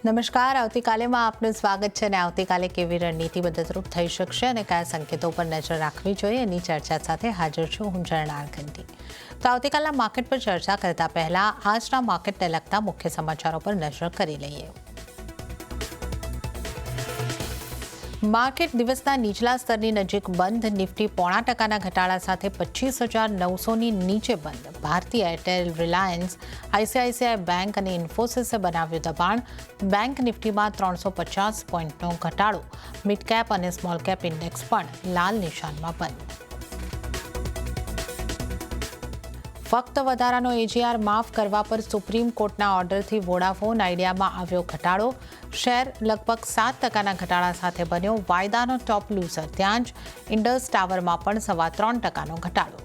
નમસ્કાર. આવતીકાલેમાં આપનું સ્વાગત છે અને આવતીકાલે કેવી રણનીતિ મદદરૂપ થઈ શકશે અને કયા સંકેતો પર નજર રાખવી જોઈએ એની ચર્ચા સાથે હાજર છું હું જર્નાલ ગંધી. તો આવતીકાલના માર્કેટ પર ચર્ચા કરતા પહેલા આજના માર્કેટને લગતા મુખ્ય સમાચારો પર નજર કરી લઈએ. માર્કેટ દિવસના નીચલા સ્તરની નજીક બંધ. નિફ્ટી 0.5% ઘટાડા સાથે 25,900ની નીચે બંધ. ભારતીય એરટેલ, રિલાયન્સ, આઈસીઆઈસીઆઈ બેંક અને ઇન્ફોસિસે બનાવ્યું દબાણ. બેંક નિફ્ટીમાં 350 પોઈન્ટનો ઘટાડો. મિડ કેપ અને સ્મોલ કેપ ઇન્ડેક્સ પણ લાલ નિશાનમાં બંધ. ફક્ત વધારાનો એજીઆર માફ કરવા પર સુપ્રીમ કોર્ટના ઓર્ડરથી વોડાફોન આઈડિયામાં આવ્યો ઘટાડો. શેર લગભગ 7%ના ઘટાડા સાથે બન્યો. વાયદાનો ટોપ લૂઝર. ત્યાં જ ઇન્ડસ ટાવરમાં પણ 3.25%નો ઘટાડો.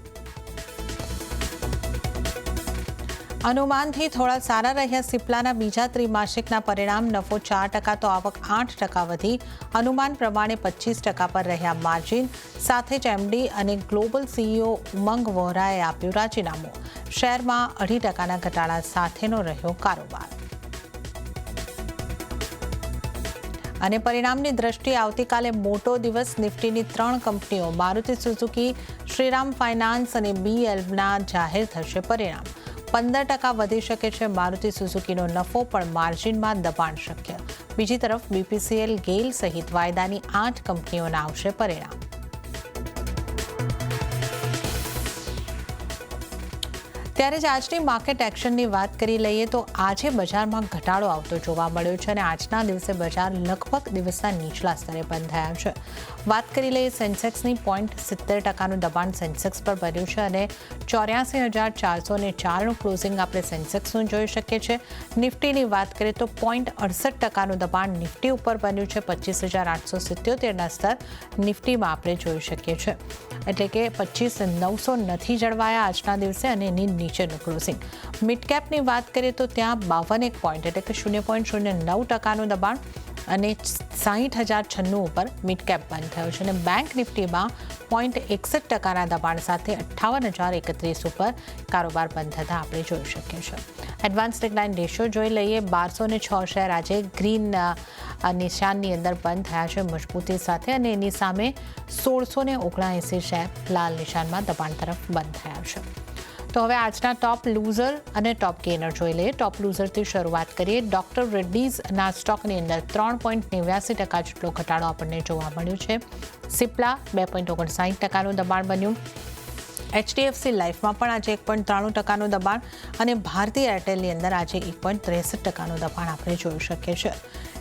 અનુમાનથી થોડા સારા રહ્યા સિપ્લાના બીજા ત્રિમાસિકના પરિણામ. નફો 4%, તો આવક 8% વધી. અનુમાન પ્રમાણે 25% પર રહ્યા માર્જિન. સાથે જ એમડી અને ગ્લોબલ સીઈઓ ઉમંગ વોહરાએ આપ્યું રાજીનામું. શેરમાં 2.5%ના ઘટાડા સાથેનો રહ્યો કારોબાર. અને પરિણામની દ્રષ્ટિએ આવતીકાલે મોટો દિવસ. નિફ્ટીની 3 કંપનીઓ મારુતિ સુઝુકી, શ્રીરામ ફાઇનાન્સ અને બીએલના જાહેર થશે પરિણામ. 15% વધી શકે છે મારુતિ સુઝુકીનો નફો, પણ માર્જિનમાં દબાણ શક્ય. બીજી તરફ બીપીસીએલ, ગેઇલ સહિત વાયદાની 8 કંપનીઓના આવશે પરિણામ. ત્યારે જ આજની માર્કેટ એક્શનની વાત કરી લઈએ તો આજે બજારમાં ઘટાડો આવતો જોવા મળ્યો છે અને આજના દિવસે બજાર લગભગ દિવસના નીચલા સ્તરે બંધ થયા છે. વાત કરી લઈએ સેન્સેક્સની. 0.70%નું દબાણ સેન્સેક્સ પર બન્યું છે અને 84,404નું ક્લોઝિંગ આપણે સેન્સેક્સનું જોઈ શકીએ છીએ. નિફ્ટીની વાત કરીએ તો 0.68%નું દબાણ નિફ્ટી ઉપર બન્યું છે. 25,877ના સ્તર નિફ્ટીમાં આપણે જોઈ શકીએ છીએ. એટલે કે 25,900 નથી જળવાયા આજના દિવસે અને એની નીચેનું ક્લોઝિંગ. મિડ કેપની વાત કરીએ તો ત્યાં 52 પોઈન્ટ એટલે કે 0.09%નું દબાણ અને 60,096 ઉપર મિડ કેપ બંધ થયો છે. અને બેંક નિફ્ટીમાં 0.61%ના દબાણ સાથે 58,031 ઉપર કારોબાર બંધ થતા આપણે જોઈ શકીએ છીએ. એડવાન્સ ડિક્લાઇન રેશિયો જોઈ લઈએ. 1206 શેર આજે ગ્રીન નિશાનની અંદર બંધ થયા છે મજબૂતી સાથે અને એની સામે 1,679 શેર લાલ નિશાનમાં દબાણ તરફ બંધ થયા છે. તો હવે આજના ટોપ લૂઝર અને ટોપ ગેનર જોઈ લઈએ. ટોપ લૂઝરથી શરૂઆત કરીએ. ડોક્ટર રેડ્ડીઝના સ્ટોકની અંદર 3.89% જેટલો ઘટાડો આપણને જોવા મળ્યો છે. સિપ્લા 2.59%નું દબાણ બન્યું. એચડીએફસી લાઈફમાં પણ આજે 1.93%નું દબાણ અને ભારતીય એરટેલની અંદર આજે 1.63%નું દબાણ આપણે જોઈ શકીએ છીએ.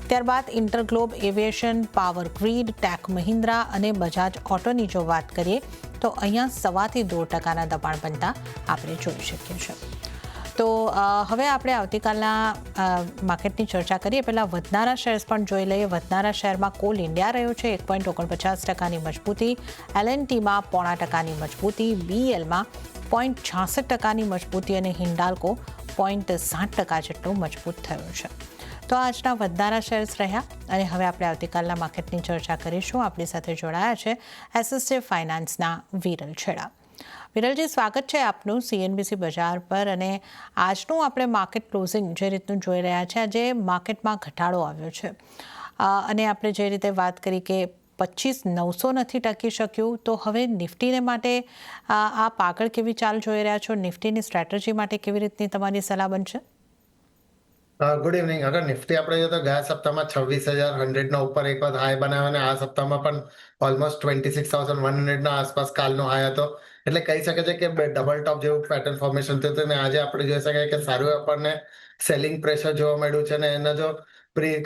ત્યારબાદ ઇન્ટરગ્લોબ એવિએશન, પાવર ગ્રીડ, ટેક મહિન્દ્રા અને બજાજ ઓટોની જો વાત કરીએ તો અહીંયા 1.25% દબાણ બનતા આપણે જોઈ શકીએ છીએ. તો હવે આપણે આવતીકાલના માર્કેટની ચર્ચા કરીએ. પહેલાં વધનારા શેર્સ પણ જોઈ લઈએ. વધનારા શેરમાં કોલ ઇન્ડિયા રહ્યો છે 1.49%ની મજબૂતી. એલએનટીમાં 0.5%ની મજબૂતી. બીએલમાં 0.66%ની મજબૂતી અને હિન્ડાલ્કો 0.60% જેટલો મજબૂત થયો છે. તો આજના વધનારા શેર્સ રહ્યા અને હવે આપણે આવતીકાલના માર્કેટની ચર્ચા કરીશું. આપણી સાથે જોડાયા છે એસએસજે ફાઇનાન્સના વિરલ છેડા. વિરલજી, સ્વાગત છે આપનું સીએનબીસી બજાર પર. અને આજનું આપણે માર્કેટ ક્લોઝિંગ જે રીતનું જોઈ રહ્યા છે, આજે માર્કેટમાં ઘટાડો આવ્યો છે અને આપણે જે રીતે વાત કરી કે 25,900 નથી ટકી શક્યું, તો હવે નિફ્ટીને માટે આપ આગળ કેવી ચાલ જોઈ રહ્યા છો? નિફ્ટીની સ્ટ્રેટેજી માટે કેવી રીતની તમારી સલાહ બનશે? Good evening. અગર નિફ્ટી આપણે જોઈએ તો ગયા સપ્તાહમાં 26,100 ઉપર એક વખત હાઈ બનાવ્યો અને આ સપ્તાહમાં પણ ઓલમોસ્ટ 26,100 આસપાસ કાલનો હાઈ હતો. એટલે કહી શકે છે કે ડબલ ટોપ જેવું પેટર્ન ફોર્મેશન થયું હતું અને આજે આપણે જોઈ શકાય કે સારું આપણને સેલિંગ પ્રેશર જોવા મળ્યું છે અને એના જો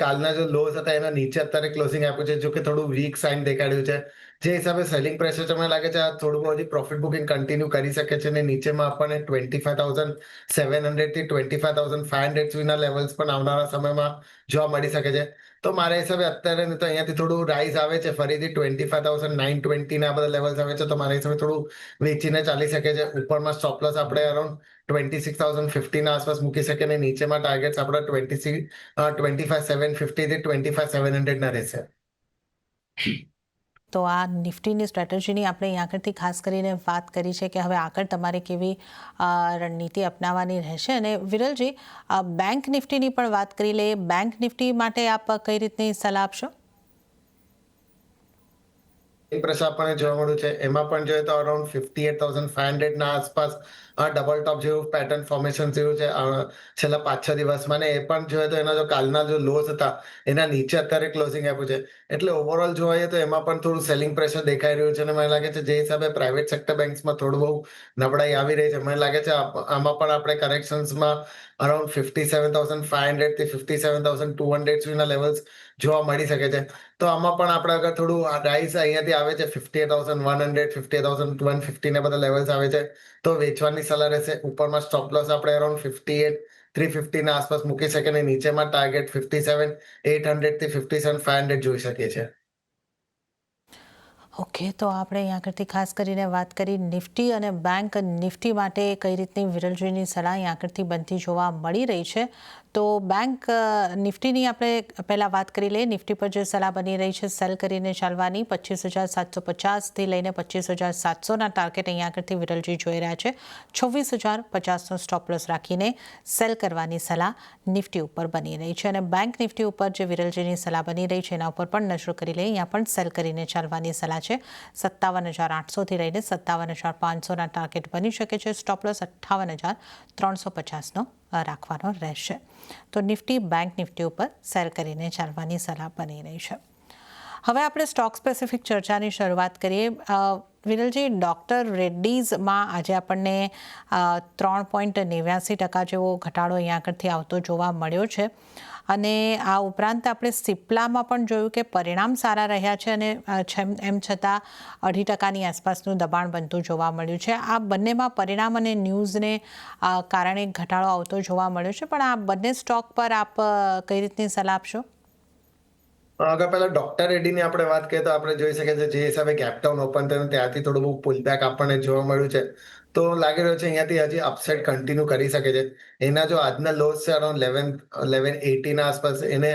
કાલના જો લોઝ હતા એના નીચે અત્યારે ક્લોઝિંગ આપ્યું છે, જો કે થોડું વીક સાઇન દેખાડ્યું છે. જે હિસાબે સેલિંગ પ્રેશર તમને લાગે છે આ થોડું બહુ હજી પ્રોફિટ બુકિંગ કન્ટિન્યુ કરી શકે છે અને નીચેમાં આપણને 25,700 થી 25,500 સુધીના લેવલ્સ પણ આવનારા સમયમાં જોવા મળી શકે છે. તો મારા હિસાબે અત્યારે તો અહીંયાથી થોડું રાઇઝ આવે છે, ફરીથી 25,920 ના બધા લેવલ્સ આવે છે, તો મારા હિસાબે થોડું વેચીને ચાલી શકે છે. ઉપરમાં સ્ટોપ લોસ આપણે અરાઉન્ડ 26,050 ના આસપાસ મૂકી શકીએ અને નીચેમાં ટાર્ગેટ્સ આપણા 25,750 થી 25,700 ના રહેશે. તો આ નિફ્ટીની સ્ટ્રેટેજીની આપણે અહીં આગળથી ખાસ કરીને વાત કરી છે કે હવે આગળ તમારે કેવી રણનીતિ અપનાવવાની રહેશે. અને વિરલજી, બેંક નિફ્ટીની પણ વાત કરી લઈએ. બેંક નિફ્ટી માટે આપ કઈ રીતની સલાહ આપશો? પ્રેશર આપણને જોવા મળ્યું છે. એમાં પણ જોઈએ તો અરાઉન્ડ 58,500 ના આસપાસ ડબલ ટોપ જેવું પેટર્ન ફોર્મેશન થયું છે છેલ્લા 5-6 દિવસમાં. ને એ પણ જોઈએ તો એના જો કાલના જો લોસ હતા એના નીચે અત્યારે ક્લોઝિંગ આપ્યું છે. એટલે ઓવરઓલ જોઈએ તો એમાં પણ થોડું સેલિંગ પ્રેશર દેખાઈ રહ્યું છે. અને મને લાગે છે જે હિસાબે પ્રાઇવેટ સેક્ટર બેંક્સમાં થોડું બહુ નબળાઈ આવી રહી છે, મને લાગે છે આમાં પણ આપણે કરેક્શન્સમાં અરાઉન્ડ 57,500 થી 57,200 સુધીના લેવલ્સ જોવા મળી શકે છે. તો આમાં પણ આપણે અગર થોડું રાઈસ અહીંયાથી આવે છે 58,100, 58,150 ને બધા લેવલ્સ આવે છે તો વેચવાની સલાહ રહેશે. ઉપરમાં સ્ટોપ લોસ આપણે અરાઉન્ડ 58,350 ના આસપાસ મૂકી શકીએ અને નીચેમાં ટાર્ગેટ 57,800 થી 57,500 જોઈ શકીએ છીએ. ઓકે, તો આપણે અહીં આગળથી ખાસ કરીને વાત કરી નિફ્ટી અને બેંક નિફ્ટી માટે કઈ રીતની વિરલજીની સલાહ અહીં આગળથી બનતી જોવા મળી રહી છે. તો બેંક નિફ્ટીની આપણે પહેલાં વાત કરી લઈએ. નિફ્ટી પર જે સલાહ બની રહી છે સેલ કરીને ચાલવાની. 25,750થી લઈને 25,700ના ટાર્ગેટ અહીં આગળથી વિરલજી જોઈ રહ્યા છે. 26,050નો સ્ટોપ લોસ રાખીને સેલ કરવાની સલાહ નિફ્ટી ઉપર બની રહી છે. અને બેંક નિફ્ટી ઉપર જે વિરલજીની સલાહ બની રહી છે એના ઉપર પણ નજર કરી લઈએ. અહીંયા પણ સેલ કરીને ચાલવાની સલાહ છે. 57,800થી લઈને 57,500ના ટાર્ગેટ બની શકે છે. સ્ટોપ લોસ 58,350નો રાખવાનો રહેશે. તો નિફ્ટી બેંક નિફ્ટી ઉપર સેલ કરીને ચાલવાની સલાહ બની રહી છે. હવે આપણે સ્ટોક સ્પેસિફિક ચર્ચાની શરૂઆત કરીએ. વિરલજી, ડૉક્ટર રેડ્ડીઝમાં આજે આપણને 3.89% જેવો ઘટાડો અહીંયા આગળથી આવતો જોવા મળ્યો છે. અને આ ઉપરાંત આપણે સિપ્લામાં પણ જોયું કે પરિણામ સારા રહ્યા છે અને એમ છતાં 2.5% આસપાસનું દબાણ બનતું જોવા મળ્યું છે. આ બંનેમાં પરિણામ અને ન્યૂઝને કારણે ઘટાડો આવતો જોવા મળ્યો છે. પણ આ બંને સ્ટોક પર આપ કઈ રીતની સલાહ આપશો? અગર પહેલા ડોક્ટર રેડ્ડીની આપણે વાત કરીએ તો આપણે જોઈ શકીએ છીએ જે હિસાબે કેપટાઉન ઓપન થયું ત્યાંથી થોડું બહુ પુલબેક આપણને જોવા મળ્યું છે. તો લાગી રહ્યું છે અહીંયાથી હજી અપસાઇડ કન્ટિન્યુ કરી શકે છે. એના જો આજના લોસ છે અરાઉન્ડ 1180 ના આસપાસ, એને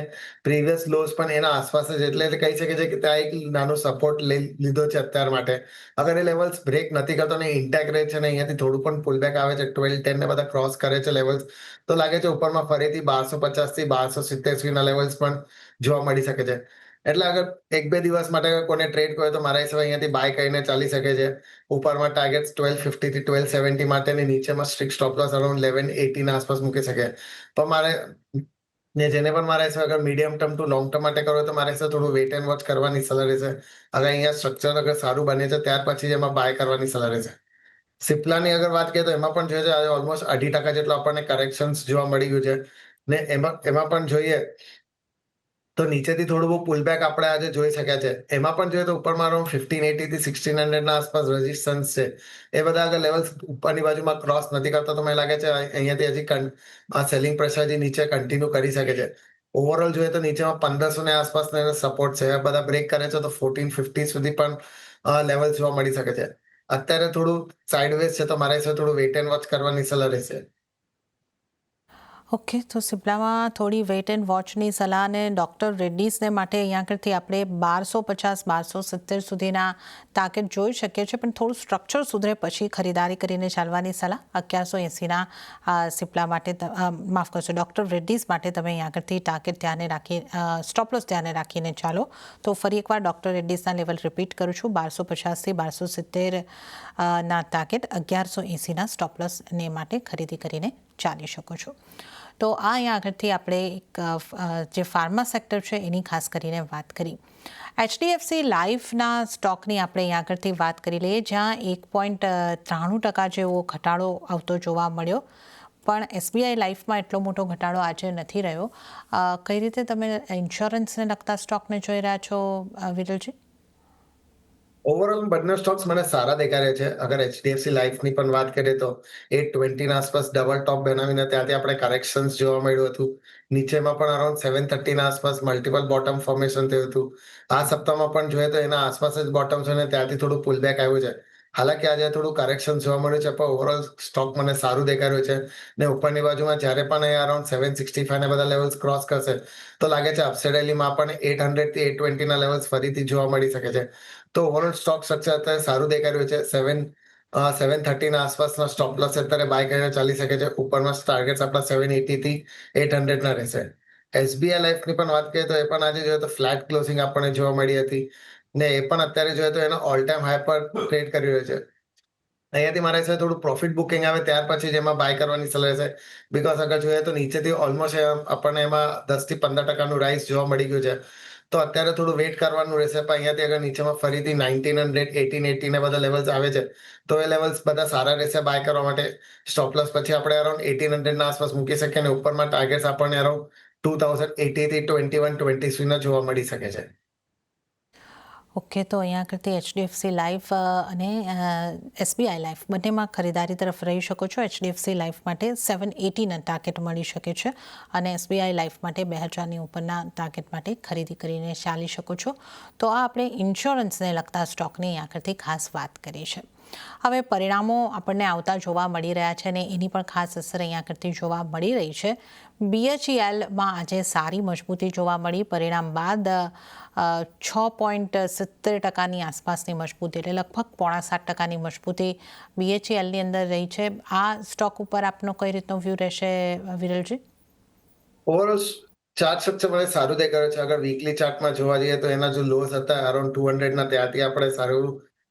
પ્રીવિયસ લોસ પણ એના આસપાસ જ, એટલે કહી શકે છે કે ત્યાં એક નાનો સપોર્ટ લીધો છે અત્યાર માટે. અગર એ લેવલ્સ બ્રેક નથી કરતો ને ઇન્ટેક્ટ રહે છે ને અહીંયાથી થોડું પણ પુલબેક આવે છે, 1210 ને બધા ક્રોસ કરે છે લેવલ્સ, તો લાગે છે ઉપરમાં ફરીથી 1250 થી 1270 સુધીના લેવલ્સ પણ જોવા મળી શકે છે. એટલે અગર 1-2 દિવસ માટે કોને ટ્રેડ કર્યો તો મારા હિસાબે અહીંયાથી બાય કરીને ચાલી શકે છે. ઉપરમાં ટાર્ગેટ 1250 થી 1270 માટે ને નીચેમાં સ્ટ્રિક્ટ સ્ટોપ લોસ અરાઉન્ડ 1180 ના આસપાસ મૂકી શકે. પણ મારે જેને પણ મારા હિસાબે અગર medium term to long term માટે કરો તો મારા હિસાબે થોડું વેટ એન્ડ વોચ કરવાની સલાહ રહેશે. અગર અહીંયા સ્ટ્રક્ચર અગર સારું બને છે ત્યાર પછી એમાં બાય કરવાની સલાહ રહેશે. સિપ્લાની અગર વાત કરીએ તો એમાં પણ જોઈએ છે આજે ઓલમોસ્ટ 2.5% જેટલો આપણને કરેક્શન્સ જોવા મળી ગયું છે. ને એમાં પણ જોઈએ તો નીચેથી થોડું બહુ પુલબેક આપણે આજે જોઈ શક્યા છે. એમાં પણ જોઈએ તો ઉપરમાં અરાઉન્ડ 1580 થી 1600 ના આસપાસ રેઝિસ્ટન્સ છે. એ બધા અગર લેવલ્સ ઉપરની બાજુમાં ક્રોસ નથી કરતા તો મને લાગે છે અહીંયાથી હજી આ સેલિંગ પ્રેશર હજી નીચે કન્ટિન્યુ કરી શકે છે. ઓવરઓલ જોઈએ તો નીચેમાં 1500 ને આસપાસ સપોર્ટ છે. આ બધા બ્રેક કરે છે તો 1450 સુધી પણ લેવલ જોવા મળી શકે છે. અત્યારે થોડું સાઇડવેઝ છે તો મારા હિસાબે થોડું વેટ એન્ડ વોચ કરવાની સલાહ રહેશે. ઓકે, તો સિપ્લામાં થોડી વેટ એન્ડ વોચની સલાહ. અને ડૉક્ટર રેડ્ડીઝને માટે અહીંયા આગળથી આપણે 1250-1270 સુધીના ટાર્ગેટ જોઈ શકીએ છીએ. પણ થોડું સ્ટ્રક્ચર સુધરે પછી ખરીદારી કરીને ચાલવાની સલાહ. 1180ના સિપ્લા માટે, માફ કરશો, ડૉક્ટર રેડ્ડીઝ માટે તમે અહીંયા આગળથી ટાર્ગેટ ધ્યાને રાખી, સ્ટોપ લોસ ધ્યાને રાખીને ચાલો. તો ફરી એકવાર ડૉક્ટર રેડ્ડીઝના લેવલ રિપીટ કરું છું. 1250થી 1270 ના ટાર્ગેટ, 1180ના સ્ટોપ લોસને માટે ખરીદી કરીને ચાલી શકો છો. તો આ અહીંયા આગળથી આપણે એક જે ફાર્મા સેક્ટર છે એની ખાસ કરીને વાત કરી. HDFC લાઈફના સ્ટોકની આપણે અહીંયા આગળથી વાત કરી લઈએ, જ્યાં 1.93% જેવો ઘટાડો આવતો જોવા મળ્યો. પણ SBI લાઈફમાં એટલો મોટો ઘટાડો આજે નથી રહ્યો. કઈ રીતે તમે ઇન્સ્યોરન્સને લગતા સ્ટોકને જોઈ રહ્યા છો વિરલજી? ઓવરઓલ બંને સ્ટોક્સ મને સારા દેખાઈ રહ્યા છે. અગર HDFC લાઈફની પણ વાત કરીએ તો 820 ના આસપાસ ડબલ ટોપ બનાવીને ત્યાંથી આપણે કરેક્શન્સ જોવા મળ્યું હતું. નીચેમાં પણ અરાઉન્ડ 730 ના આસપાસ મલ્ટિપલ બોટમ ફોર્મેશન થયું હતું. આ સપ્તાહમાં પણ જોઈએ તો એના આસપાસ જ બોટમ છે અને ત્યાંથી થોડું પુલબેક આવ્યું છે. હાલાકી આજે થોડું કરેક્શન જોવા મળ્યું છે પણ ઓવરઓલ સ્ટોક મને સારું દેખાઈ રહ્યું છે ને ઉપરની બાજુમાં જ્યારે પણ અહીંયા અરાઉન્ડ 765 ના બધા લેવલ્સ ક્રોસ કરશે તો લાગે છે અપસાઇડ રેલીમાં આપણને 800 થી 820 ના લેવલ્સ ફરીથી જોવા મળી શકે છે. તો ઓવરઓલ સ્ટોક સ્ટ્રક્ચર અત્યારે સારું દેખાઈ રહ્યું છે. 730 ના આસપાસના સ્ટોપ લોસ અત્યારે બાય કરીને ચાલી શકે છે. ઉપરના ટાર્ગેટ્સ આપણા 780 થી 800 ના રહેશે. એસબીઆઈ લાઈફની પણ વાત કરીએ તો એ પણ આજે જોઈએ તો ફ્લેટ ક્લોઝિંગ આપણને જોવા મળી હતી ને એ પણ અત્યારે જોઈએ તો એનો ઓલ ટાઈમ હાઈ પર ટ્રેડ કરી રહ્યો છે. અહીંયાથી મારા હિસાબે થોડું પ્રોફિટ બુકિંગ આવે ત્યાર પછી જ એમાં બાય કરવાની સલાહ છે. બીકોઝ અગર જોઈએ તો નીચેથી ઓલમોસ્ટ આપણને એમાં 10 થી 15% રાઇસ જોવા મળી ગયું છે. તો અત્યારે થોડું વેઇટ કરવાનું રહેશે પણ અહીંયાથી અગર નીચેમાં ફરીથી 1900 1880 ના બધા લેવલ્સ આવે છે તો એ લેવલ્સ બધા સારા રહેશે બાય કરવા માટે. સ્ટોપ લોસ પછી આપણે અરાઉન્ડ 1800 ના આસપાસ મૂકી શકીએ અને ઉપરમાં ટાર્ગેટ્સ આપણને અરાઉન્ડ 2080 થી 2120 સુધીના જોવા મળી શકે છે. ઓકે, તો અહીંયા કરતી એચડીએફસી લાઈફ અને એસબીઆઈ લાઈફ બંનેમાં ખરીદારી તરફ રહી શકો છો. એચડીએફસી લાઈફ માટે 780ના ટાર્ગેટ મળી શકે છે અને એસબીઆઈ લાઈફ માટે 2000ની ઉપરના ટાર્ગેટ માટે ખરીદી કરીને ચાલી શકો છો. તો આ આપણે ઇન્સ્યોરન્સને લગતા સ્ટોકની અહીંયા કરતી ખાસ વાત કરી છે. હવે પરિણામો આપણને આવતા જોવા મળી રહ્યા છે અને એની પણ ખાસ અસર અહીંયા કરતી જોવા મળી રહી છે. બીએચઈએલમાં આજે સારી મજબૂતી જોવા મળી. પરિણામ બાદ 6.70%ની આસપાસની મજબૂતી એટલે લગભગ 7.5%ની મજબૂતી બીએચઈએલની અંદર રહી છે. આ સ્ટોક ઉપર આપનો કઈ રીતનો વ્યૂ રહેશે વિરલજી? ઓવરઓલ ચાર્ટ સ્ટ્રક્ચર મને સારું દેખાય છે. અગર વીકલી ચાર્ટમાં જોવા જઈએ તો એના જો લોસ હતા અરાઉન્ડ 200 ના ત્યાંથી આપણે સારું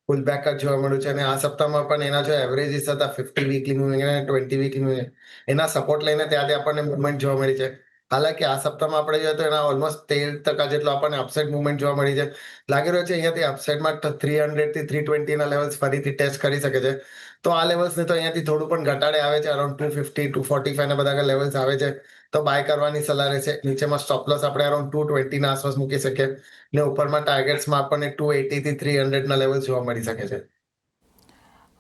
પુલ બેક જ જોવા મળ્યું છે અને આ સપ્તાહમાં પણ એના જો એવરેજીસ હતા 50 વીકલી મૂવિંગ અને 20 વીકલી મૂવિંગ એના સપોર્ટ લઈને ત્યાંથી આપણને મુવમેન્ટ જોવા મળી છે. હાલાકી આ સપ્તાહમાં આપણે જોઈએ તો એના ઓલમોસ્ટ 13% જેટલો આપણને અપસાઇડ મુવમેન્ટ જોવા મળી છે. લાગી રહ્યો છે અહીંયાથી અપસાઇડમાં 300 થી 320 ના લેવલ્સ ફરીથી ટેસ્ટ કરી શકે છે. તો આ લેવલ્સને તો અહીંયાથી થોડું પણ ઘટાડે આવે છે અરાઉન્ડ 250 245 ના બધા લેવલ્સ આવે છે તો બાય કરવાની સલાહ રહેશે. નીચેમાં સ્ટોપ લોસ આપણે અરાઉન્ડ 220 ના આસપાસ મૂકી શકીએ ને ઉપરમાં ટાર્ગેટ્સમાં આપણને 280 થી 300 ના લેવલ જોવા મળી શકે છે.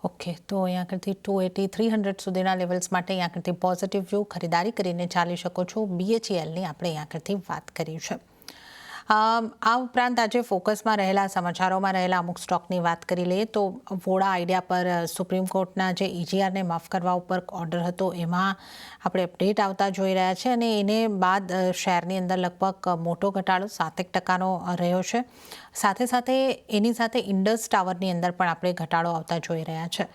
ઓકે, તો અહીંયા કરતી 280-300 સુધીના લેવલ્સ માટે અહીંયા કરતી પોઝિટિવ વ્યૂ ખરીદારી કરીને ચાલી શકો છો. બીએચઈએલની આપણે અહીંયા કરતી વાત કરી છે. આ ઉપરાંત આજે ફોકસમાં રહેલા સમાચારોમાં રહેલા અમુક સ્ટોકની વાત કરી લઈએ તો વોડા આઈડિયા પર સુપ્રીમ કોર્ટના જે ઈજીઆરને માફ કરવા ઉપર ઓર્ડર હતો એમાં આપણે અપડેટ આવતા જોઈ રહ્યા છે અને એને બાદ શેરની અંદર લગભગ મોટો ઘટાડો 7% રહ્યો છે. સાથે સાથે એની સાથે ઇન્ડસ ટાવરની અંદર પણ આપણે ઘટાડો આવતા જોઈ રહ્યા છે.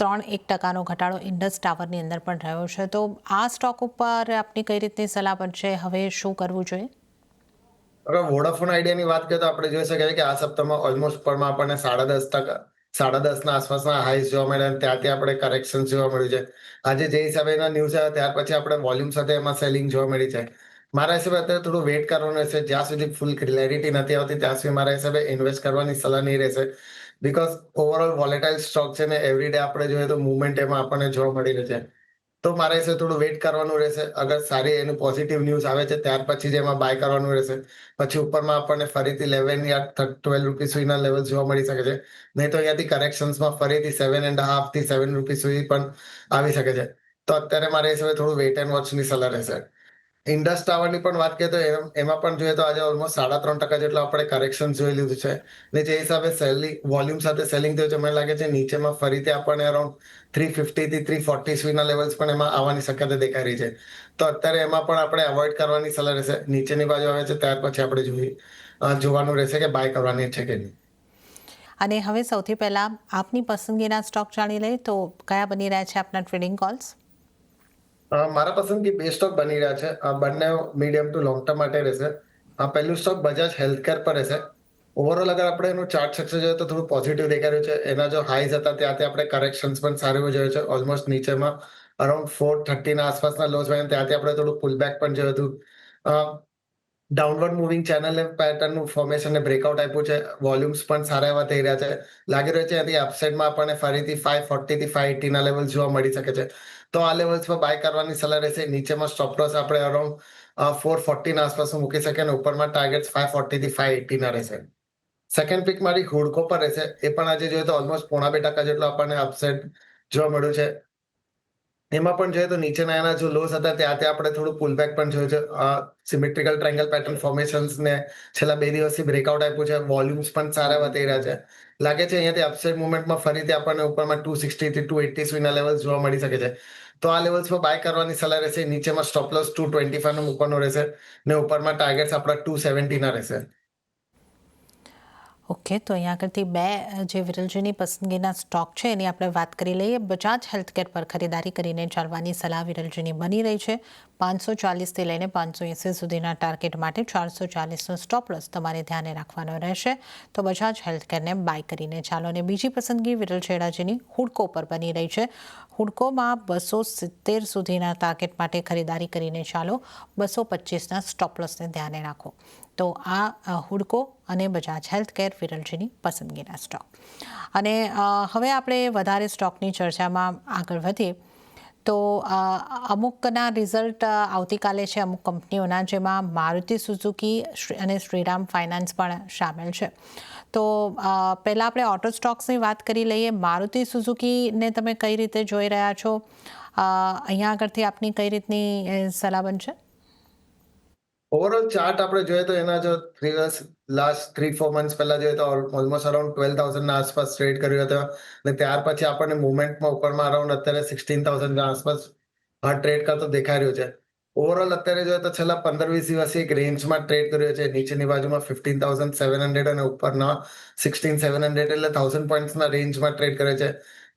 3% ઘટાડો ઇન્ડસ ટાવરની અંદર પણ રહ્યો છે. તો આ સ્ટોક ઉપર આપની કઈ રીતની સલાહ બનશે? હવે શું કરવું જોઈએ? અગર વોડાફોન આઈડિયાની વાત કરીએ તો આપણે જોઈ શકીએ કે આ સપ્તાહમાં ઓલમોસ્ટ પરમાં આપણને 10.5% ના આસપાસના હાઈસ જોવા મળ્યા અને ત્યાંથી આપણે કરેક્શન જોવા મળ્યું છે. આજે જે હિસાબે એના ન્યૂઝ આવ્યા ત્યાર પછી આપણે વોલ્યુમ સાથે એમાં સેલિંગ જોવા મળી છે. મારા હિસાબે અત્યારે થોડું વેઇટ કરવાનું રહેશે. જ્યાં સુધી ફૂલ ક્લેરિટી નથી આવતી ત્યાં સુધી મારા હિસાબે ઇન્વેસ્ટ કરવાની સલાહ નહીં રહેશે. બીકોઝ ઓવરઓલ વોલેટાઇલ સ્ટોક છે ને એવરી ડે આપણે જોઈએ તો મુવમેન્ટ એમાં આપણને જોવા મળી રહે છે. તો મારા હિસાબે થોડું વેઇટ કરવાનું રહેશે. અગર સારી એનું પોઝિટિવ ન્યૂઝ આવે છે ત્યાર પછી જ એમાં બાય કરવાનું રહેશે. પછી ઉપરમાં આપણને ફરીથી 11 યા 12 રૂપીસ સુધીના લેવલ જોવા મળી શકે છે. નહીં તો અહીંયાથી કરેક્શન્સમાં ફરીથી 7.5 થી 7 રૂપીસ સુધી પણ આવી શકે છે. તો અત્યારે મારા હિસાબે થોડું વેઇટ એન્ડ વોચની સલાહ રહેશે. ઇન્ડસ ટાવરની પણ વાત કરીએ તો એમાં પણ જોઈએ તો આજે ઓલમોસ્ટ 3.5% જેટલો આપણે કરેક્શન જોઈ લીધું છે ને જે હિસાબે સેલિંગ વોલ્યુમ સાથે સેલિંગ થયું છે મને લાગે છે નીચેમાં ફરીથી આપણને અરાઉન્ડ 350 થી 340 સુધીના લેવલ્સ પણ એમાં આવવાની શક્યતા દેખાઈ રહી છે. તો અત્યારે એમાં પણ આપણે અવોઇડ કરવાની સલાહ રહેશે. નીચેની બાજુ આવે છે ત્યાર પછી આપણે જોવાનું રહેશે કે બાય કરવાની છે કે નહીં. અને હવે સૌથી પહેલા આપની પસંદગીના સ્ટોક જાણી લઈએ તો કયા બની રહ્યા છે આપના ટ્રેડિંગ કોલ્સ? મારા પસંદગી 2 સ્ટોક બની રહ્યા છે. આ બંને મીડિયમ ટુ લોંગ ટર્મ માટે રહેશે. પહેલું સ્ટોક બજાજ હેલ્થકેર પર રહેશે. ઓવરઓલ અગર આપણે એનું ચાર્ટ સ્ટ્રક્ચર જોઈએ તો થોડું પોઝિટિવ દેખાઈ રહ્યું છે. એના જો હાઈઝ હતા ત્યાંથી આપણે કરેક્શન્સ પણ સારું એવું જોયું છે. ઓલમોસ્ટ નીચેમાં અરાઉન્ડ 430 ના આસપાસના લોસ હોય ત્યાંથી આપણે થોડું પુલ બેક પણ જોયું હતું. ડાઉનવર્ડ મૂવિંગ ચેનલ પેટર્નનું ફોર્મેશન ને બ્રેકઆઉટ આપ્યું છે. વોલ્યુમ્સ પણ સારા એવા થઈ રહ્યા છે. લાગી રહ્યું છે ત્યાંથી અપસાઇડમાં આપણને ફરીથી 540 થી 580 ના લેવલ જોવા મળી શકે છે. તો આ લેવલ્સ પર બાય કરવાની સલાહ રહેશે. નીચેમાં સ્ટોપ લોસ આપણે અરાઉન્ડ 440 ના આસપાસ મૂકી શકીએ અને ઉપરમાં ટાર્ગેટ 540 થી 580 ના રહેશે. સેકન્ડ પિક મારી હુડકો પર રહેશે. એ પણ આજે જોઈએ તો ઓલમોસ્ટ 0.5% જેટલો આપણને અપસાઇડ જોવા મળ્યું છે. એમાં પણ જોઈએ તો નીચેના એના જો લોસ હતા ત્યાં આપણે થોડું પુલબેક પણ જોયું છે. સિમેટ્રિકલ ટ્રાયંગલ પેટર્ન ફોર્મેશન્સ ને છેલ્લા 2 દિવસથી બ્રેકઆઉટ આપ્યું છે. વોલ્યુમ્સ પણ સારા વધી રહ્યા છે. લાગે છે અહીંયાથી અપસાઇડ મુવમેન્ટમાં ફરીથી આપણને ઉપરમાં 260 થી 280 સુધીના લેવલ્સ જોવા મળી શકે છે. તો આ લેવલ્સ પર બાય કરવાની સલાહ રહેશે. નીચેમાં સ્ટોપ લોસ 225 નો મૂકવાનો રહેશે ને ઉપરમાં ટાર્ગેટ્સ આપણા 270 ના રહેશે. ઓકે, તો અહીંયા આગળથી બે જે વિરલજીની પસંદગીના સ્ટોક છે એની આપણે વાત કરી લઈએ. બજાજ હેલ્થકેર પર ખરીદારી કરીને ચાલવાની સલાહ વિરલજીની બની રહી છે. 540થી લઈને 580 સુધીના ટાર્ગેટ માટે 440નો સ્ટોપ લોસ તમારે ધ્યાને રાખવાનો રહેશે. તો બજાજ હેલ્થકેરને બાય કરીને ચાલો. અને બીજી પસંદગી વિરલ છેડાજીની હુડકો પર બની રહી છે. હુડકોમાં 270 સુધીના ટાર્ગેટ માટે ખરીદારી કરીને ચાલો. 225ના સ્ટોપ લોસને ધ્યાને રાખો. તો આ હુડકો અને બજાજ હેલ્થકેર વિરલજીની પસંદગીના સ્ટોક. અને હવે આપણે વધારે સ્ટોકની ચર્ચામાં આગળ વધીએ તો અમુકના રિઝલ્ટ આવતીકાલે છે અમુક કંપનીઓના, જેમાં મારુતિ સુઝુકી અને શ્રીરામ ફાઇનાન્સ પણ સામેલ છે. તો પહેલાં આપણે ઓટો સ્ટોક્સની વાત કરી લઈએ. મારુતિ સુઝુકીને તમે કઈ રીતે જોઈ રહ્યા છો? અહીંયા આગળથી આપની કઈ રીતની સલાહ બનશે? ઓવરઓલ ચાર્ટ આપણે જોઈએ તો એના જો લાસ્ટ 3-4 મંથ્સ પહેલા જોઈએ તો ઓલમોસ્ટ અરાઉન્ડ 12,000 ના આસપાસ ટ્રેડ કર્યો હતો અને ત્યાર પછી આપણને મુવમેન્ટમાં ઉપરમાં અરાઉન્ડ અત્યારે 16,000 ના આસપાસ ટ્રેડ કરતો દેખાઈ રહ્યો છે. ઓવરઓલ અત્યારે જોઈએ તો છેલ્લા 15-20 દિવસથી એક રેન્જમાં ટ્રેડ કર્યો છે. નીચેની બાજુમાં 15,700 અને ઉપરના 16,700 એટલે 1,000 પોઈન્ટ્સના રેન્જમાં ટ્રેડ કરે છે.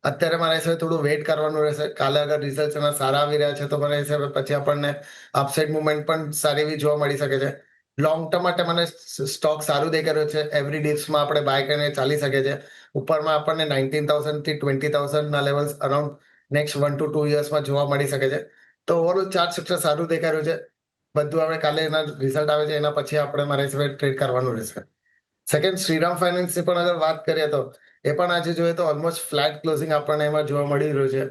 અત્યારે મારા હિસાબે થોડું વેઇટ કરવાનું રહેશે. કાલે અગર રિઝલ્ટ એના સારા આવી રહ્યા છે તો મારા હિસાબે પછી આપણને અપસાઇડ મુવમેન્ટ પણ સારી એવી જોવા મળી શકે છે. લોંગ ટર્મ માટે મને સ્ટોક સારું દેખાઈ રહ્યો છે. એવરી ડિપ્સમાં આપણે બાય કરીને ચાલી શકે છે. ઉપરમાં આપણને 19,000 થી 20,000 ના લેવલ્સ અરાઉન્ડ નેક્સ્ટ 1 to 2 યર્સમાં જોવા મળી શકે છે. તો ઓવરઓલ ચાર્ટ સ્ટ્રક્ચર સારું દેખાઈ રહ્યું છે. બધું આપણે કાલે એના રિઝલ્ટ આવે છે એના પછી આપણે મારા હિસાબે ટ્રેડ કરવાનું રહેશે. સેકન્ડ, શ્રીરામ ફાઇનાન્સની પણ અગર વાત કરીએ તો એ પણ આજે જોઈએ તો ઓલમોસ્ટ ફ્લેટ ક્લોઝિંગ આપણને એમાં જોવા મળી રહ્યું છે.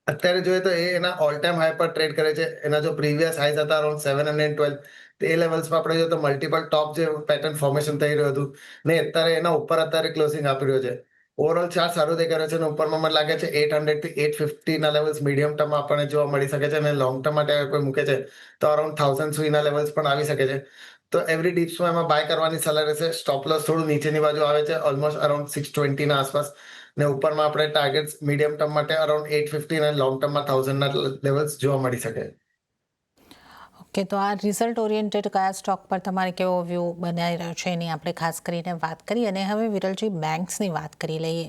અત્યારે જોઈએ તો એ એના ઓલ ટાઈમ હાઈ પર ટ્રેડ કરે છે. એના જો પ્રીવિયસ હાઈઝ હતા અરાઉન્ડ 712, તે લેવલ્સમાં આપણે જોઈએ તો મલ્ટિપલ ટોપ જે પેટર્ન ફોર્મેશન થઈ રહ્યું હતું ને અત્યારે એના ઉપર અત્યારે ક્લોઝિંગ આપી રહ્યો છે. ઓવરઓલ ચાર્ટ સારું દેખાઈ રહ્યો છે અને ઉપરમાં મને લાગે છે 800 થી 850 ના લેવલ્સ મીડિયમ ટર્મમાં આપણને જોવા મળી શકે છે અને લોંગ ટર્મ માટે કોઈ મૂકે છે તો અરાઉન્ડ 1,000 સુધીના લેવલ્સ પણ આવી શકે છે. તો એવરી ડિપ્સમાં એમાં બાય કરવાની સલાહ રહેશે. સ્ટોપ લોસ થોડું નીચેની બાજુ આવે છે ઓલમોસ્ટ અરાઉન્ડ 620 ના આસપાસ ને ઉપરમાં આપણે ટાર્ગેટ્સ મીડિયમ ટર્મ માટે અરાઉન્ડ 850 અને લોંગ ટર્મમાં 1,000 ના લેવલ્સ જોવા મળી શકે. ઓકે, તો આ રિઝલ્ટ ઓરિએન્ટેડ કયા સ્ટોક પર તમારે કેવો વ્યૂ બનાવી રહ્યો છે એની આપણે ખાસ કરીને વાત કરી. અને હવે વિરલજી બેંક્સની વાત કરી લઈએ.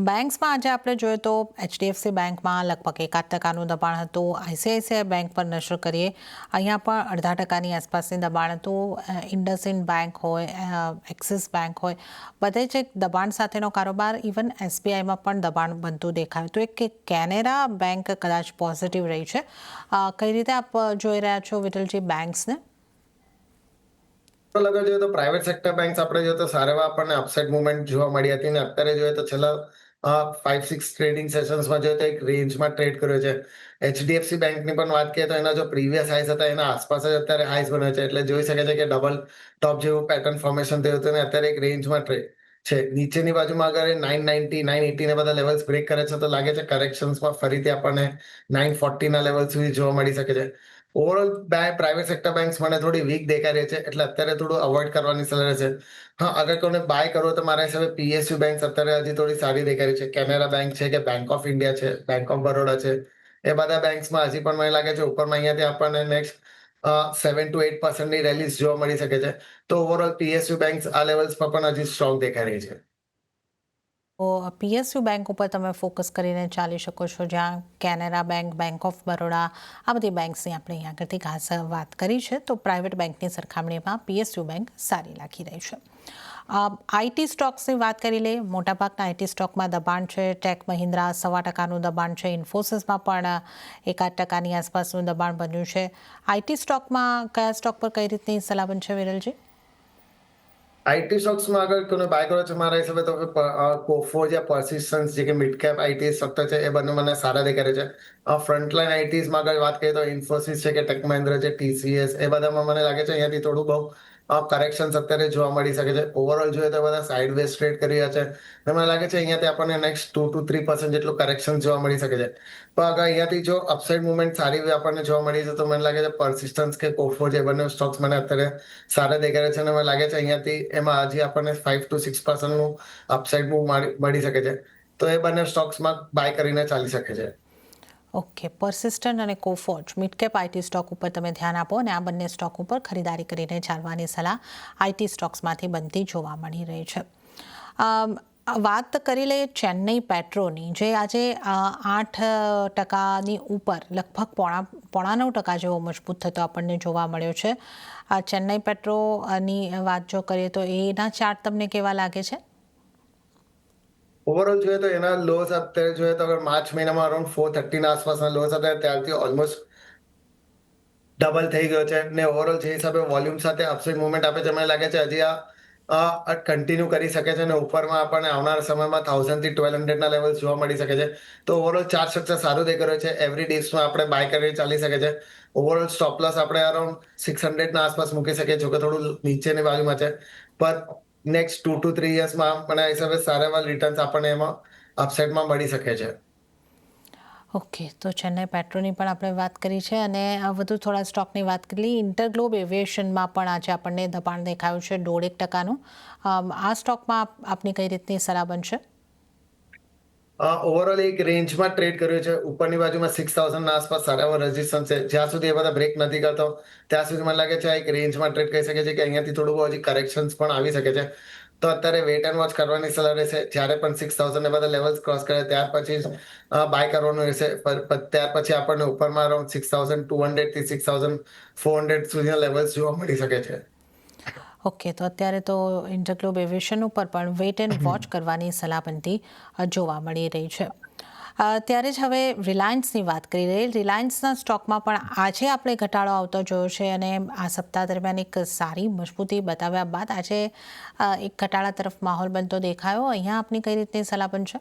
બેંક્સમાં આજે આપણે જોઈએ તો HDFC બેંકમાં લગભગ 1% દબાણ હતું. ICICI બેંક પર નજર કરીએ, અહીંયા પણ 0.5% આસપાસની દબાણ હતું. ઇન્ડસઇન્ડ બેંક હોય, એક્સિસ બેંક હોય, બધે જ એક દબાણ સાથેનો કારોબાર. ઇવન SBIમાં પણ દબાણ બનતું દેખાયું. તો એક કેનેરા બેંક કદાચ પોઝિટિવ રહી છે. કઈ રીતે આપ જોઈ રહ્યા છો વિરલજી બેંક્સને? અગર જોઈએ તો પ્રાઇવેટ સેક્ટર બેંક્સ આપણે જોઈએ તો સારા એવા આપણને અપસાઇડ મુવમેન્ટ જોવા મળી હતી ને અત્યારે જોઈએ તો છેલ્લા 5-6 ટ્રેડિંગ સેશન્સમાં જોઈએ તો એક રેન્જમાં ટ્રેડ કર્યો છે. HDFC બેંકની પણ વાત કરીએ તો એના જો પ્રીવિયસ હાઈસ હતા એના આસપાસ જ અત્યારે હાઈસ બન્યો છે. એટલે જોઈ શકે છે કે ડબલ ટોપ જેવું પેટર્ન ફોર્મેશન થયું હતું ને અત્યારે એક રેન્જમાં ટ્રેડ છે. નીચેની બાજુમાં અગર 990, 980 ને બધા લેવલ્સ બ્રેક કરે છે તો લાગે છે કરેક્શન્સમાં ફરીથી આપણને 940 ના લેવલ સુધી જોવા મળી શકે છે. ઓવરઓલ પ્રાઇવેટ સેક્ટર બેંક્સ મને થોડી વીક દેખાઈ રહી છે એટલે અત્યારે થોડું અવોઇડ કરવાની સલાહ છે. હા, અગર કોઈને બાય કરવો તો મારા હિસાબે PSU બેંક્સ અત્યારે હજી થોડી સારી દેખાઈ રહી છે. કેનેરા બેંક છે કે બેંક ઓફ ઇન્ડિયા છે, બેંક ઓફ બરોડા છે, એ બધા બેંક્સમાં હજી પણ મને લાગે છે ઉપરમાં અહીંયાથી આપણને નેક્સ્ટ 7 to 8% ની રેલીઝ જોવા મળી શકે છે. તો ઓવરઓલ PSU બેંક્સ આ લેવલ્સ પર પણ હજી સ્ટ્રોંગ દેખાઈ રહી છે. તો PSU બેંક ઉપર તમે ફોકસ કરીને ચાલી શકો છો, જ્યાં Canara bank, bank of Baroda, આ બધી બેંક્સની આપણે અહીંયા આગળથી ખાસ વાત કરી છે. તો પ્રાઇવેટ બેંકની સરખામણીમાં PSU બેંક સારી લાગી રહી છે. IT સ્ટોક્સની વાત કરી લઈએ. મોટાભાગના IT સ્ટોકમાં દબાણ છે. ટેક મહિન્દ્રા 1.25% દબાણ છે. ઇન્ફોસિસમાં પણ 1-8% આસપાસનું દબાણ બન્યું છે. IT સ્ટોકમાં કયા સ્ટોક પર કઈ રીતની સલાહ બનશે વિરલજી? IT સ્ટોક્સમાં અગર કોઈને બાય કરવો છે મારા હિસાબે તો કોફોર્જ યા પર્સિસ્ટન્સ જે કે મિડ કેપ IT સ્ટ્રક્ચર છે એ બંને મને સારા દેખાય છે. ફ્રન્ટલાઇન ITsમાં અગર વાત કરીએ તો ઇન્ફોસિસ છે કે ટેક મહિન્દ્રા છે, TCS, એ બધામાં મને લાગે છે અહીંયાથી થોડું બહુ કરેક્શન્સ અત્યારે જોવા મળી શકે છે. ઓવરઓલ જોઈએ તો બધા સાઇડ વેઝ ટ્રેડ કરી રહ્યા છે. અને મને લાગે છે અહીંયાથી આપણને નેક્સ્ટ 2 to 3% જેટલું કરેક્શન જોવા મળી શકે છે. તો આગળ અહીંયાથી જો અપસાઇડ મુવમેન્ટ સારી એવી આપણને જોવા મળી છે તો મને લાગે છે પર્સિસ્ટન્સ કે કોફો જે બંને સ્ટોક્સ મને અત્યારે સારા દેખાય છે અને મને લાગે છે અહીંયાથી એમાં હજી આપણને 5 to 6% નું અપસાઇડ મૂવ મળી શકે છે. તો એ બંને સ્ટોક્સમાં બાય કરીને ચાલી શકે છે. ઓકે, પર્સિસ્ટન્ટ અને કોફોર્જ મિડ કેપ આઈટી સ્ટોક ઉપર તમે ધ્યાન આપો અને આ બંને સ્ટોક ઉપર ખરીદારી કરીને ચાલવાની સલાહ આઈટી સ્ટોક્સમાંથી બનતી જોવા મળી રહી છે. વાત કરી લઈએ ચેન્નઈ પેટ્રોની, જે આજે 8% ઉપર લગભગ 8.9% જેવો મજબૂત થતો આપણને જોવા મળ્યો છે. ચેન્નઈ પેટ્રોની વાત જો કરીએ તો એના ચાર્ટ તમને કેવા લાગે છે? ઓવરઓલ જોઈએ તો એના લોસ અત્યારે જોઈએ તો અગર માર્ચ મહિનામાં અરાઉન્ડ 430 ના આસપાસના લોસ હતા, ત્યારથી ઓલમોસ્ટ ડબલ થઈ ગયો છે ને ઓવરઓલ જે હિસાબે વોલ્યુમ સાથે અપસાઇડ મુવમેન્ટ આપે છે મને લાગે છે હજી આ કન્ટિન્યુ કરી શકે છે અને ઉપરમાં આપણને આવનારા સમયમાં 1000 થી 1200 ના લેવલ્સ જોવા મળી શકે છે. તો ઓવરઓલ ચાર્ટ સ્ટ્રક્ચર સારું દેખાઈ રહ્યું છે. એવરી ડેઝમાં આપણે બાય કરી ચાલી શકે છે. ઓવરઓલ સ્ટોપ લોસ આપણે અરાઉન્ડ 600 ના આસપાસ મૂકી શકીએ છીએ કે થોડું નીચેની બાજુમાં છે. પર નેક્સ્ટ 2 to 3 યર્સમાં મને હિસાબે સારા એવા રિટર્ન્સ આપણને એમાં અપસાઇડમાં મળી શકે છે. ઓકે, તો ચેન્નઈ પેટ્રોની પણ આપણે વાત કરી છે અને વધુ થોડા સ્ટોકની વાત કરી. ઇન્ટરગ્લોબ એવિએશનમાં પણ આજે આપણને દબાણ દેખાયું છે 1.5%. આ સ્ટોકમાં આપની કઈ રીતની સલાહ બનશે? ઓવરઓલ એક રેન્જમાં ટ્રેડ કર્યો છે. ઉપરની બાજુમાં 6000 ના આસપાસ સારા એવા રેઝિસ્ટન્સ છે. જ્યાં સુધી એ બધા બ્રેક નથી કરતો ત્યાં સુધી મને લાગે છે એક રેન્જમાં ટ્રેડ કરી શકે છે કે અહીંયાથી થોડું બહુ હજી કરેક્શન્સ પણ આવી શકે છે. તો અત્યારે વેટ એન્ડ વોચ કરવાની સલાહ રહેશે. જ્યારે પણ 6000 ને બધા લેવલ્સ ક્રોસ કરે ત્યાર પછી બાય કરવાનું રહેશે. ત્યાર પછી આપણને ઉપરમાં અરાઉન્ડ 6200 થી 6400 સુધીના લેવલ્સ જોવા મળી શકે છે. ઓકે, તો અત્યારે તો ઇન્ટરગ્લોબ એવિએશન ઉપર પણ વેટ એન્ડ વોચ કરવાની સલાહ બનતી જોવા મળી રહી છે. ત્યારે જ હવે રિલાયન્સની વાત કરી રહી. રિલાયન્સના સ્ટોકમાં પણ આજે આપણે ઘટાડો આવતો જોયો છે અને આ સપ્તાહ દરમિયાન એક સારી મજબૂતી બતાવ્યા બાદ આજે એક ઘટાડા તરફ માહોલ બનતો દેખાયો. અહીંયા આપની કઈ રીતની સલાહ બનશે?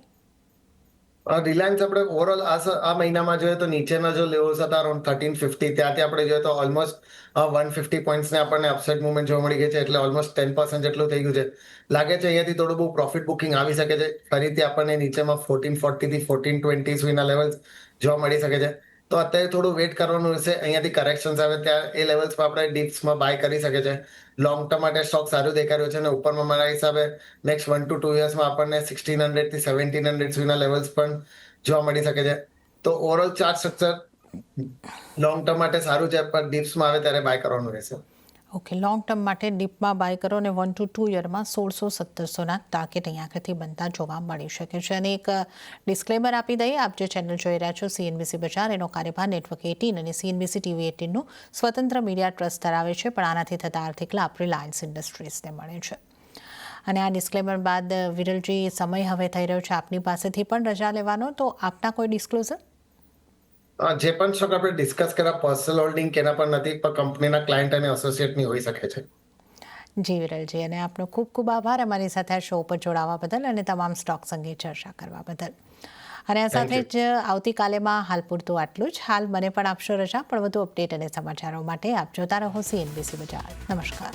રિલાયન્સ આપણે ઓવરઓલ આ મહિનામાં જોઈએ તો નીચેના જો લેવલ્સ હતા અરાઉન્ડ 1350, ત્યાંથી આપણે જોઈએ તો ઓલમોસ્ટ 150 પોઈન્ટ્સને આપણને અપસાઇડ મુવમેન્ટ જોવા મળી ગઈ છે. એટલે ઓલમોસ્ટ 10% જેટલું થઈ ગયું છે. લાગે છે અહીંયાથી થોડું બહુ પ્રોફિટ બુકિંગ આવી શકે છે. ફરીથી આપણને નીચેમાં 1440 થી 1420 સુધીના લેવલ્સ જોવા મળી શકે છે. તો અત્યારે થોડું વેટ કરવાનું રહેશે. અહીંયાથી કરેક્શન્સ આવે ત્યાં એ લેવલ્સ પર આપણે ડિપ્સમાં બાય કરી શકે છે. લોંગ ટર્મ માટે સ્ટોક સારું દેખાઈ રહ્યું છે અને ઉપરમાં મારા હિસાબે નેક્સ્ટ 1 to 2 યર્સમાં આપણને 1600 થી 1700 સુધીના લેવલ્સ પણ જોવા મળી શકે છે. તો overall chart structure long term માટે સારું છે, પણ ડિપ્સમાં આવે ત્યારે બાય કરવાનું રહેશે. ઓકે, લોંગ ટર્મ માટે ડીપમાં બાય કરો અને 1 to 2 યરમાં 1600-1700ના ટાર્ગેટ અહીંયા આગળથી બનતા જોવા મળી શકે છે. અને એક ડિસ્ક્લેમર આપી દઈએ, આપ જે ચેનલ જોઈ રહ્યા છો CNBC બજાર, એનો કાર્યભાર નેટવર્ક 18 અને CNBC TV 18નું સ્વતંત્ર મીડિયા ટ્રસ્ટ ધરાવે છે, પણ આનાથી થતા આર્થિક લાભ રિલાયન્સ ઇન્ડસ્ટ્રીઝને મળે છે. અને આ ડિસ્ક્લેમર બાદ વિરલજી, સમય હવે થઈ રહ્યો છે આપની પાસેથી પણ રજા લેવાનો, તો આપના કોઈ ડિસ્ક્લોઝર? જે પણ સ્ટોક આપણે ડિસ્કસ કર્યા પર્સનલ હોલ્ડિંગ કેના પર નથી, પણ કંપનીના ક્લાયન્ટ અને એસોસિએટની હોઈ શકે છે. જી વિરલજી, અને આપનો ખૂબ ખૂબ આભાર અમારી સાથે આ શો પર જોડાવા બદલ અને તમામ સ્ટોક્સ અંગે ચર્ચા કરવા બદલ. અને આ સાથે જ આવતીકાલેમાં હાલ પૂરતું આટલું જ. હાલ મને પણ આપશો રજા, પણ વધુ અપડેટ અને સમાચારો માટે આપ જોતા રહો CNBC બજાર. નમસ્કાર.